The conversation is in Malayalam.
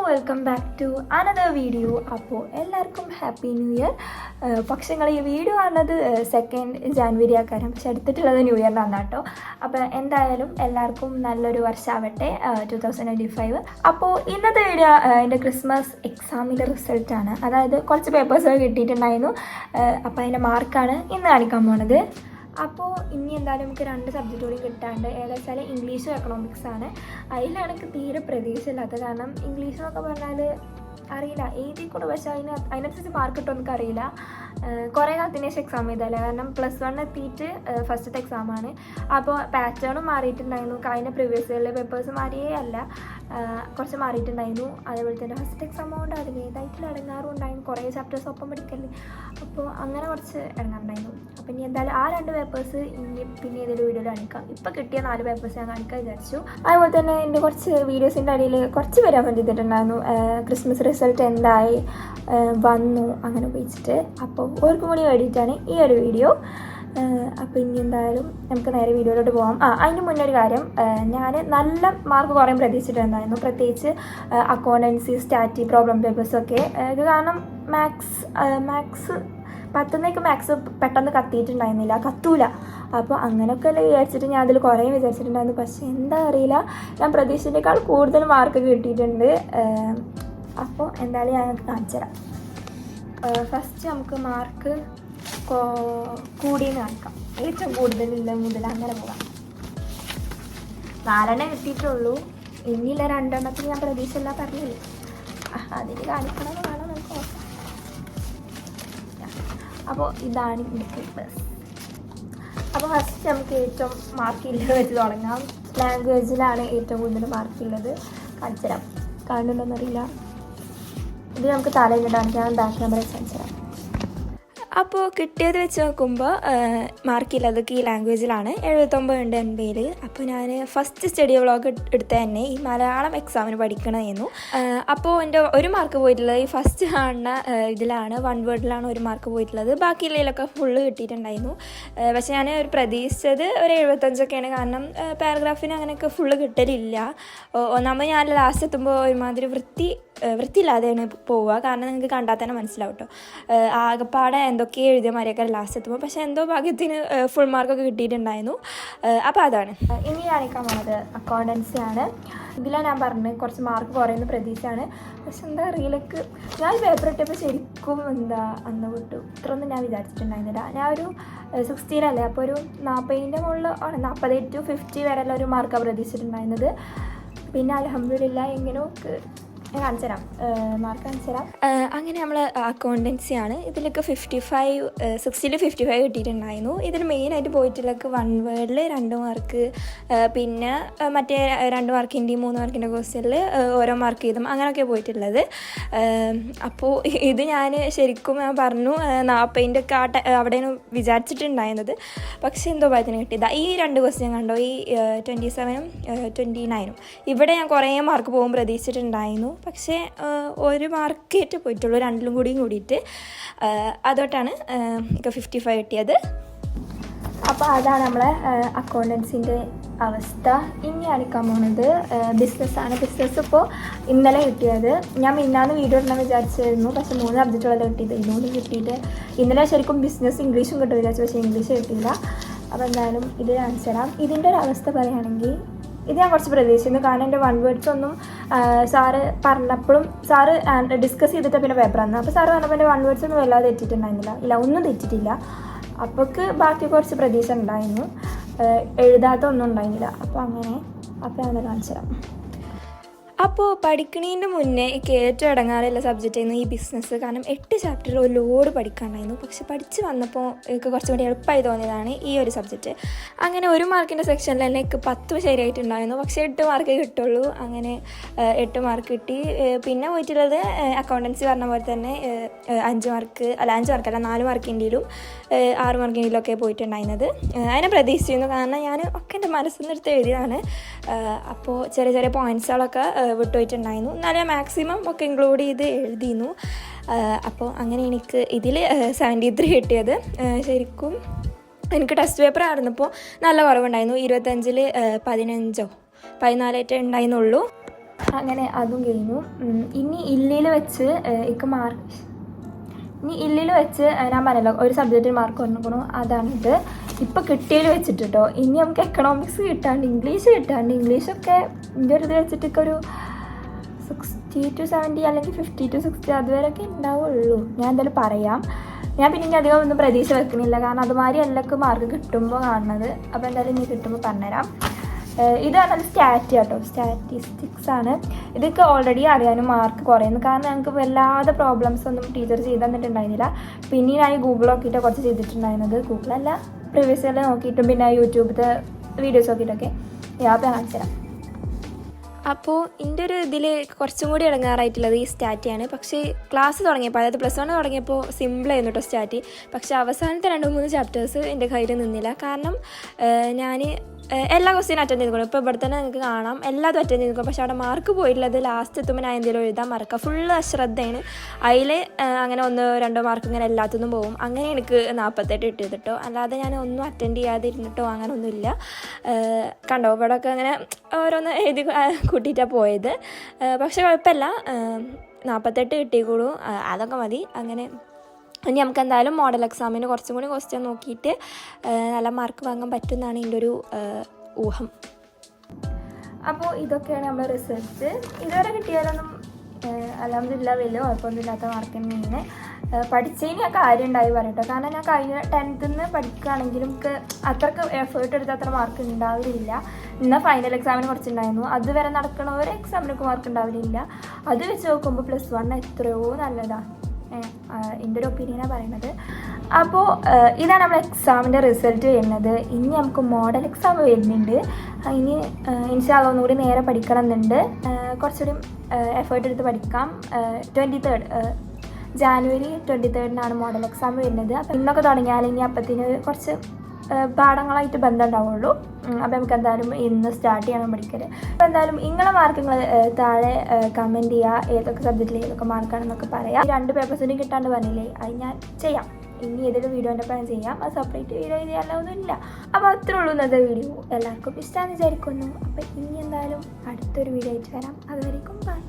Welcome back to another video. അപ്പോൾ എല്ലാവർക്കും ഹാപ്പി ന്യൂ ഇയർ. പക്ഷേ നിങ്ങൾ ഈ വീഡിയോ കാണുന്നത് 2 ജാനുവരി ആക്കാരം, പക്ഷെ എടുത്തിട്ടുള്ളത് ന്യൂ ഇയറിനാണ് കേട്ടോ. അപ്പോൾ എന്തായാലും എല്ലാവർക്കും നല്ലൊരു വർഷമാവട്ടെ 2025. അപ്പോൾ ഇന്നത്തെ വീഡിയോ എൻ്റെ ക്രിസ്മസ് എക്സാമിൻ്റെ റിസൾട്ടാണ്. അതായത് കുറച്ച് പേപ്പേഴ്സ് കിട്ടിയിട്ടുണ്ടായിരുന്നു. അപ്പോൾ അതിൻ്റെ മാർക്കാണ് ഇന്ന് കാണിക്കാൻ പോണത്. അപ്പോൾ ഇനി എന്തായാലും നമുക്ക് 2 സബ്ജക്റ്റ് കൂടി കിട്ടാണ്ട്, ഏകദേശം ഇംഗ്ലീഷും എക്കണോമിക്സാണ്. അതിലാണ് എനിക്ക് തീരെ പ്രതീക്ഷയില്ലാത്തത്. കാരണം ഇംഗ്ലീഷ് എന്നൊക്കെ പറഞ്ഞാൽ അറിയില്ല, എഴുതി കൂടെ, പക്ഷേ അതിനനുസരിച്ച് മാർക്ക് കിട്ടുമെന്ന് എനിക്ക് അറിയില്ല. കുറേ കാലത്തിന് ശേഷം എക്സാം ചെയ്താലേ, കാരണം +1 എത്തിയിട്ട് ഫസ്റ്റത്തെ എക്സാമാണ്. അപ്പോൾ പാറ്റേണും മാറിയിട്ടുണ്ടായിരുന്നു. കഴിഞ്ഞ പ്രീവിയസ് ഇയറിലെ പേപ്പേഴ്സ് മാറിയേ അല്ല, കുറച്ച് മാറിയിട്ടുണ്ടായിരുന്നു. അതേപോലെ തന്നെ ഫസ്റ്റ് എക്സാം കൊണ്ട് അതിൻ്റേതായിട്ടുള്ള ഇടങ്ങാറും ഉണ്ടായിരുന്നു. കുറേ ചാപ്റ്റേഴ്സ് ഒപ്പം പഠിക്കല്ലേ, അപ്പോൾ അങ്ങനെ കുറച്ച് ഇടങ്ങാറുണ്ടായിരുന്നു. അപ്പോൾ ഇനി എന്തായാലും ആ 2 പേപ്പേഴ്സ് ഇനി പിന്നെ ഏതൊരു വീഡിയോയിൽ കാണിക്കാം. ഇപ്പോൾ കിട്ടിയ 4 പേപ്പേഴ്സ് ഞാൻ കാണിക്കാൻ വിചാരിച്ചു. അതുപോലെ തന്നെ എൻ്റെ കുറച്ച് വീഡിയോസിൻ്റെ അടിയിൽ കുറച്ച് പേര് കമൻറ്റ് ചെയ്തിട്ടുണ്ടായിരുന്നു ക്രിസ്മസ് റിസൾട്ട് എന്തായി വന്നു അങ്ങനെ ഉപയോഗിച്ചിട്ട്. അപ്പോൾ ഓർക്കും കൂടി വേണ്ടിയിട്ടാണ് ഈ ഒരു വീഡിയോ. അപ്പോൾ ഇനി എന്തായാലും നമുക്ക് നേരെ വീഡിയോയിലോട്ട് പോകാം. അതിന് മുന്നേ ഒരു കാര്യം, ഞാൻ നല്ല മാർക്ക് കുറേ പ്രതീക്ഷിച്ചിട്ടുണ്ടായിരുന്നു, പ്രത്യേകിച്ച് അക്കൗണ്ടൻസി, സ്റ്റാറ്റി, പ്രോബ്ലം പേപ്പേഴ്സൊക്കെ. കാരണം മാത്സ് 10ന്നേക്ക് മാത്സ് പെട്ടെന്ന് കത്തിയിട്ടുണ്ടായിരുന്നില്ല, കത്തൂല. അപ്പോൾ അങ്ങനെയൊക്കെ അല്ലേ വിചാരിച്ചിട്ട് ഞാൻ അതിൽ കുറേ വിചാരിച്ചിട്ടുണ്ടായിരുന്നു. പക്ഷേ എന്താ അറിയില്ല, ഞാൻ പ്രതീക്ഷിച്ചതിനേക്കാൾ കൂടുതൽ മാർക്ക് കിട്ടിയിട്ടുണ്ട്. അപ്പോൾ എന്തായാലും ഞങ്ങൾക്ക് കാണിച്ചു തരാം. ഫസ്റ്റ് നമുക്ക് മാർക്ക് കൂടിയെന്ന് കാണിക്കാം. ഏറ്റവും കൂടുതലില്ല മുതൽ അങ്ങനെ പോകാം. 4 കിട്ടിയിട്ടുള്ളൂ. ഇനിയില്ല 2 ഞാൻ പ്രതീക്ഷയില്ല പറഞ്ഞില്ലേ, അതിന് കാണിക്കണമെന്ന് വേണം നമുക്ക് നോക്കാം. അപ്പോൾ ഇതാണ് എനിക്ക് പ്ലസ്. അപ്പോൾ ഫസ്റ്റ് നമുക്ക് ഏറ്റവും മാർക്കില്ലത് വെച്ച് തുടങ്ങാം. ലാംഗ്വേജിലാണ് ഏറ്റവും കൂടുതൽ മാർക്കുള്ളത്. കാണിച്ചു തരാം, കാണുന്നുണ്ടോയെന്നറിയില്ല. ഇത് നമുക്ക് തലയിലിട്ട് കാണിക്കാം. ബാക്ക് നമ്പർ കാണിച്ചു തരാം. അപ്പോൾ കിട്ടിയത് വെച്ച് നോക്കുമ്പോൾ മാർക്കില്ലതൊക്കെ ഈ ലാംഗ്വേജിലാണ്. 79 ഉണ്ട് 80. അപ്പോൾ ഞാൻ ഫസ്റ്റ് സ്റ്റഡി വ്ളോഗ് എടുത്ത തന്നെ ഈ മലയാളം എക്സാമിന് പഠിക്കണമെന്നു. അപ്പോൾ എൻ്റെ ഒരു മാർക്ക് പോയിട്ടുള്ളത് ഈ ഫസ്റ്റ് കാണുന്ന ഇതിലാണ്, 1 വേർഡിലാണ് ഒരു മാർക്ക് പോയിട്ടുള്ളത്. ബാക്കിയുള്ളതിലൊക്കെ ഫുള്ള് കിട്ടിയിട്ടുണ്ടായിരുന്നു. പക്ഷേ ഞാൻ ഒരു പ്രതീക്ഷിച്ചത് ഒരു 75ഒക്കെയാണ്. കാരണം പാരഗ്രാഫിന് അങ്ങനെയൊക്കെ ഫുള്ള് കിട്ടലില്ല. ഒന്നാമത് ഞാൻ ലാസ്റ്റ് എത്തുമ്പോൾ ഒരുമാതിരി വൃത്തിയില്ലാതെയാണ് പോവുക. കാരണം നിങ്ങൾക്ക് കണ്ടാൽ തന്നെ മനസ്സിലാവും കേട്ടോ, ആകെപ്പാടെ എന്തൊക്കെ എഴുതിയ മാതിരിയൊക്കെ ലാസ്റ്റ് എത്തുമ്പോൾ. പക്ഷേ എന്തോ ഭാഗ്യത്തിന് ഫുൾ മാർക്കൊക്കെ കിട്ടിയിട്ടുണ്ടായിരുന്നു. അപ്പോൾ അതാണ് ഇനി കാണിക്കാൻ പോകുന്നത്. അക്കൗണ്ടൻസി ആണ്. ഇതിലാണ് ഞാൻ പറഞ്ഞത് കുറച്ച് മാർക്ക് കുറയുന്ന പ്രതീക്ഷയാണ്. പക്ഷെ എന്താ അറിയില്ലക്ക്, ഞാൻ പേപ്പർ ഇട്ടപ്പോൾ ശരിക്കും അന്ന് വിട്ടു. ഇത്രയൊന്നും ഞാൻ വിചാരിച്ചിട്ടുണ്ടായിരുന്നില്ല. ഞാൻ ഒരു 16 അപ്പോൾ ഒരു 40ൻ്റെ മുകളിൽ 40 to 50 വരെയുള്ള ഒരു മാർക്കാണ് പ്രതീക്ഷിച്ചിട്ടുണ്ടായിരുന്നത്. പിന്നെ അൽഹംദുലില്ലാഹ് എങ്ങനെയൊക്കെ ഞാൻ കാണിച്ചു തരാം, മാർക്ക് കാണിച്ചു തരാം. അങ്ങനെ നമ്മൾ അക്കൗണ്ടൻസിയാണ്. ഇതിലൊക്കെ 60ൽ 55 കിട്ടിയിട്ടുണ്ടായിരുന്നു. ഇതിൽ മെയിനായിട്ട് പോയിട്ടുള്ളതൊക്കെ 1 വേർഡിൽ 2 മാർക്ക്, പിന്നെ മറ്റേ 2 മാർക്കിൻ്റെയും 3 മാർക്കിൻ്റെ ക്വസ്റ്റ്യനിൽ ഓരോ മാർക്ക് ചെയ്തും അങ്ങനെയൊക്കെ പോയിട്ടുള്ളത്. അപ്പോൾ ഇത് ഞാൻ ശരിക്കും ഞാൻ പറഞ്ഞു 40ൻ്റെ ഒക്കെ അവിടെയാണ് വിചാരിച്ചിട്ടുണ്ടായിരുന്നത്. പക്ഷേ എന്തോ ഭാഗത്തിന് കിട്ടിയതാണ് ഈ 2 ക്വസ്റ്റ്യൻ കണ്ടോ, ഈ 27ഉം 29ഉം. ഇവിടെ ഞാൻ കുറേ മാർക്ക് പോകും പ്രതീക്ഷിച്ചിട്ടുണ്ടായിരുന്നു. പക്ഷേ 1 മാർക്കേറ്റ് പോയിട്ടുള്ളൂ, 2ലും കൂടിയിട്ട്. അതോട്ടാണ് എനിക്ക് 55 കിട്ടിയത്. അപ്പോൾ അതാണ് നമ്മളെ അക്കൗണ്ടൻസിൻ്റെ അവസ്ഥ. ഇനി കാണിക്കാൻ പോകുന്നത് ബിസിനസ്സാണ്. ബിസിനസ് ഇപ്പോൾ ഇന്നലെ കിട്ടിയത്. ഞാൻ മിന്നാന്ന് വീഡിയോ ഇടണമെന്ന് വിചാരിച്ചിരുന്നു, പക്ഷേ 3 സബ്ജക്റ്റുകളല്ലേ കിട്ടിയത്. ഇന്നുകൂടി കിട്ടിയിട്ട് ഇന്നലെ ശരിക്കും ബിസിനസ് ഇംഗ്ലീഷും കിട്ടും വിചാരിച്ചു, പക്ഷേ ഇംഗ്ലീഷ് കിട്ടിയില്ല. അപ്പോൾ എന്തായാലും ഇത് കാണിച്ചു തരാം. ഇതിൻ്റെ ഒരു അവസ്ഥ പറയുകയാണെങ്കിൽ ഇത് ഞാൻ കുറച്ച് പ്രതീക്ഷിച്ചിരുന്നു. കാരണം എൻ്റെ 1 വേർഡ്സ് ഒന്നും സാറ് പറഞ്ഞപ്പോഴും സാറ് ഡിസ്കസ് ചെയ്തിട്ട് പിന്നെ പേപ്പർ വന്നു. അപ്പോൾ സാറ് പറഞ്ഞപ്പോൾ എൻ്റെ 1 വേർഡ്സ് ഒന്നും വല്ലാതെ തെറ്റിയിട്ടുണ്ടായിരുന്നില്ല. ഒന്നും തെറ്റിയിട്ടില്ല. അപ്പോൾക്ക് ബാക്കി കുറച്ച് പ്രതീക്ഷ ഉണ്ടായിരുന്നു, എഴുതാത്ത ഒന്നും ഉണ്ടായിരുന്നില്ല. അപ്പോൾ ഞാൻ കാണിച്ചു തരാം. അപ്പോൾ പഠിക്കണതിൻ്റെ മുന്നേ എനിക്ക് ഏറ്റവും ഇടങ്ങാറുള്ള സബ്ജക്റ്റ് ആയിരുന്നു ഈ ബിസിനസ്. കാരണം 8 ചാപ്റ്റർ ഒരു ലോഡ് പഠിക്കാനുണ്ടായിരുന്നു. പക്ഷെ പഠിച്ച് വന്നപ്പോൾ എനിക്ക് കുറച്ചും കൂടി എളുപ്പമായി തോന്നിയതാണ് ഈ ഒരു സബ്ജക്റ്റ്. അങ്ങനെ 1 മാർക്കിൻ്റെ സെക്ഷനിൽ തന്നെ എനിക്ക് 10 ശരിയായിട്ടുണ്ടായിരുന്നു. പക്ഷേ 8 മാർക്ക് കിട്ടുള്ളൂ. അങ്ങനെ 8 മാർക്ക് കിട്ടി. പിന്നെ പോയിട്ടുള്ളത് അക്കൗണ്ടൻസി പറഞ്ഞ പോലെ തന്നെ 5 മാർക്കല്ല 4 മാർക്കിൻ്റെയിലും 6 മാർക്കിൻ്റെയിലും ഒക്കെ പോയിട്ടുണ്ടായിരുന്നത്. അതിനെ പ്രതീക്ഷിച്ചിരുന്നു. കാരണം ഞാൻ ഒക്കെ എൻ്റെ മനസ്സിൽ നിന്നെടുത്ത് എഴുതിയതാണ്. അപ്പോൾ ചെറിയ പോയിൻറ്റ്സുകളൊക്കെ വിട്ടുപോയിട്ടുണ്ടായിരുന്നു. എന്നാലും മാക്സിമം ഒക്കെ ഇൻക്ലൂഡ് ചെയ്ത് എഴുതിയിരുന്നു. അപ്പോൾ അങ്ങനെ എനിക്ക് ഇതിൽ 73 കിട്ടിയത്. ശരിക്കും എനിക്ക് ടെസ്റ്റ് പേപ്പർ ആയിരുന്നപ്പോൾ നല്ല കുറവുണ്ടായിരുന്നു. 25ൽ 15 14 ഉണ്ടായിരുന്നുള്ളൂ. അങ്ങനെ അതും കഴിഞ്ഞു. ഇനി ഇല്ലിൽ വെച്ച് ഞാൻ പറഞ്ഞല്ലോ ഒരു സബ്ജക്റ്റിൽ മാർക്ക് വന്നിരിക്കണു, അതാണിത്. ഇപ്പോൾ കിട്ടിയതിൽ വെച്ചിട്ട് കേട്ടോ. ഇനി നമുക്ക് എക്കണോമിക്സ് കിട്ടാണ്ട്, ഇംഗ്ലീഷൊക്കെ എൻ്റെ ഒരു ഇത് വെച്ചിട്ടൊക്കെ ഒരു 60 to 70 അല്ലെങ്കിൽ 50 to 60 അതുവരെയൊക്കെ ഉണ്ടാവുള്ളൂ. ഞാൻ എന്തായാലും പറയാം. ഞാൻ പിന്നെ ഇനി അധികം ഒന്നും പ്രതീക്ഷ വെക്കുന്നില്ല, കാരണം അതുമാതിരി എല്ലാവർക്കും മാർക്ക് കിട്ടുമ്പോൾ കാണുന്നത്. അപ്പോൾ എന്തായാലും ഇനി കിട്ടുമ്പോൾ പറഞ്ഞുതരാം. ഇതാണ് സ്റ്റാറ്റിസ്റ്റിക്സ് ആണ്. ഇതൊക്കെ ഓൾറെഡി അറിയാനും മാർക്ക് കുറയുന്നു, കാരണം ഞങ്ങൾക്ക് വല്ലാതെ പ്രോബ്ലംസ് ഒന്നും ടീച്ചർ ചെയ്ത് തന്നിട്ടുണ്ടായിരുന്നില്ല. പിന്നെ ഞാൻ ഗൂഗിൾ നോക്കിയിട്ട് കുറച്ച് ചെയ്തിട്ടുണ്ടായിരുന്നത്, ഗൂഗിളല്ല പ്രീവിയസ് ഇയർ നോക്കിയിട്ടും പിന്നെ യൂട്യൂബിലത്തെ വീഡിയോസ് നോക്കിയിട്ടൊക്കെ ഞാൻ കാണിച്ചു തരാം. അപ്പോൾ എൻ്റെ ഒരു ഇതിൽ കുറച്ചും കൂടി ഇടങ്ങാറായിട്ടുള്ളത് ഈ സ്റ്റാറ്റിയാണ്. പക്ഷേ ക്ലാസ് തുടങ്ങിയപ്പോൾ, അതായത് +1 തുടങ്ങിയപ്പോൾ സിമ്പിളായിരുന്നു കേട്ടോ സ്റ്റാറ്റ്. പക്ഷേ അവസാനത്തെ 2-3 ചാപ്റ്റേഴ്സ് എൻ്റെ കയ്യിൽ നിന്നില്ല. കാരണം ഞാൻ എല്ലാ ക്വസ്റ്റ്യനും അറ്റൻഡ് ചെയ്തിരിക്കണം. ഇപ്പോൾ ഇവിടെ തന്നെ നിങ്ങൾക്ക് കാണാം, എല്ലാതും അറ്റൻഡ് ചെയ്തിരിക്കും. പക്ഷേ അവിടെ മാർക്ക് പോയിട്ടുള്ളത് ലാസ്റ്റ് എത്തുമ്പോൾ ഞാൻ എന്തെങ്കിലും എഴുതാൻ മറക്കുക. ഫുള്ള് അശ്രദ്ധയാണ്. അതിൽ അങ്ങനെ 1-2 മാർക്ക് ഇങ്ങനെ എല്ലാത്തുനിന്നും പോകും. അങ്ങനെ എനിക്ക് 48 കിട്ടിയത് കേട്ടോ. അല്ലാതെ ഞാൻ ഒന്നും അറ്റൻഡ് ചെയ്യാതെ ഇരുന്നിട്ടോ അങ്ങനെ ഒന്നുമില്ല. കണ്ടോ ഇവിടെയൊക്കെ അങ്ങനെ ഓരോന്ന് എഴുതി കൂട്ടിയിട്ടാണ് പോയത്. പക്ഷേ കുഴപ്പമില്ല, 48 കിട്ടിക്കോളൂ, അതൊക്കെ മതി. അങ്ങനെ ഇനി നമുക്ക് എന്തായാലും മോഡൽ എക്സാമിന് കുറച്ചും കൂടി ക്വസ്റ്റ്യൻ നോക്കിയിട്ട് നല്ല മാർക്ക് വാങ്ങാൻ പറ്റുമെന്നാണ് എൻ്റെ ഒരു ഊഹം. അപ്പോൾ ഇതൊക്കെയാണ് നമ്മുടെ റിസൾട്ട്. ഇതുവരെ കിട്ടിയാലൊന്നും അൽഹംദുലില്ലാ വലിയ കുഴപ്പമൊന്നുമില്ലാത്ത മാർക്ക് തന്നെയാണ്. പഠിച്ചതിന് ഞാൻ കാര്യം ഉണ്ടായി പറയട്ടോ. കാരണം ഞാൻ കഴിഞ്ഞ 10th നിന്ന് പഠിക്കുകയാണെങ്കിലും എനിക്ക് അത്രക്ക് എഫേർട്ട് എടുത്ത് അത്ര മാർക്ക് ഉണ്ടാവില്ല. എന്നാൽ ഫൈനൽ എക്സാമിന് കുറച്ചുണ്ടായിരുന്നു. അതുവരെ നടക്കണ ഒരു എക്സാമിനൊക്കെ മാർക്ക് ഉണ്ടാവില്ല. അത് വെച്ച് നോക്കുമ്പോൾ +1 എത്രയോ നല്ലതാണ്. എൻ്റെ ഒരു ഒപ്പീനിയനാണ് പറയുന്നത്. അപ്പോൾ ഇതാണ് നമ്മുടെ എക്സാമിൻ്റെ റിസൾട്ട് വരുന്നത്. ഇനി നമുക്ക് മോഡൽ എക്സാം വരുന്നുണ്ട്. ഇനി ഇൻഷാ അല്ലാഹ് ഒന്നുകൂടി നേരെ പഠിക്കണം എന്നുണ്ട്. കുറച്ചുകൂടി എഫേർട്ട് എടുത്ത് പഠിക്കാം. 23rd January 23rd model exam വരുന്നത്. അപ്പോൾ ഇന്നൊക്കെ തുടങ്ങിയാൽ ഇനി അപ്പത്തിന് കുറച്ച് പാഠങ്ങളായിട്ട് ബന്ധം ഉണ്ടാവുള്ളൂ. അപ്പോൾ നമുക്ക് എന്തായാലും ഇന്ന് സ്റ്റാർട്ട് ചെയ്യണം പഠിക്കൽ. അപ്പോൾ എന്തായാലും നിങ്ങളെ മാർക്ക് നിങ്ങൾ താഴെ കമൻറ്റ് ചെയ്യുക. ഏതൊക്കെ സബ്ജക്റ്റിൽ ഏതൊക്കെ മാർക്കാണെന്നൊക്കെ പറയാം. 2 പേപ്പേഴ്സിനും കിട്ടാണ്ട് പറഞ്ഞില്ലേ, അത് ഞാൻ ചെയ്യാം. ഇനി ഏതൊരു വീഡിയോൻ്റെ ഒപ്പം ചെയ്യാം. അത് സെപ്പറേറ്റ് വീഡിയോ ചെയ്യാനൊന്നുമില്ല. അപ്പോൾ അത്രേ ഉള്ളൂ ഇന്നത്തെ വീഡിയോ. എല്ലാവർക്കും ഇഷ്ടമാണെന്ന് വിചാരിക്കുന്നു. അപ്പോൾ ഇനി എന്തായാലും അടുത്തൊരു വീഡിയോ ആയിട്ട് വരാം. അതുവരേക്കും ബൈ.